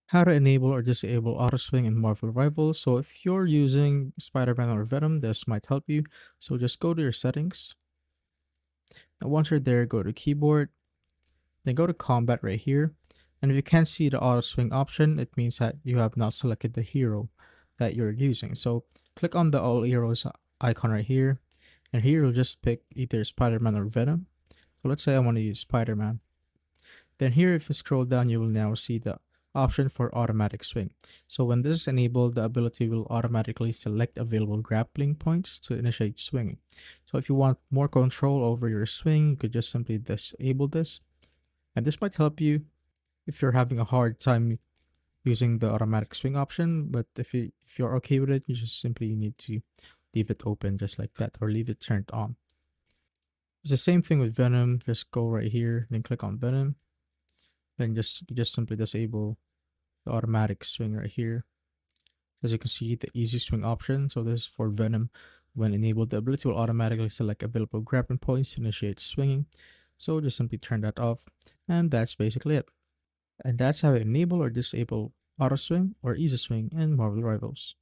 How to enable or disable auto swing in Marvel Rivals. So if you're using Spider-Man or Venom, this might help you. So just go to your settings. And once you're there, go to keyboard, then go to combat right here. And if you can't see the auto swing option, it means that you have not selected the hero that you're using. So click on the all heroes icon right here. And here you'll just pick either Spider-Man or Venom. So let's say I want to use Spider-Man. Then here, if you scroll down, you will now see the option for automatic swing. So when this is enabled, the ability will automatically select available grappling points to initiate swinging. So if you want more control over your swing, you could just simply disable this. And this might help you if you're having a hard time using the automatic swing option. But if you're okay with it, you just simply need to leave it open just like that, or leave it turned on. It's the same thing with Venom. Just go right here, then click on Venom. Then you just simply disable the automatic swing right here. As you can see, the easy swing option. So this is for Venom. When enabled, the ability will automatically select available grappling points to initiate swinging. So just simply turn that off. And that's basically it. And that's how you enable or disable auto swing or easy swing in Marvel Rivals.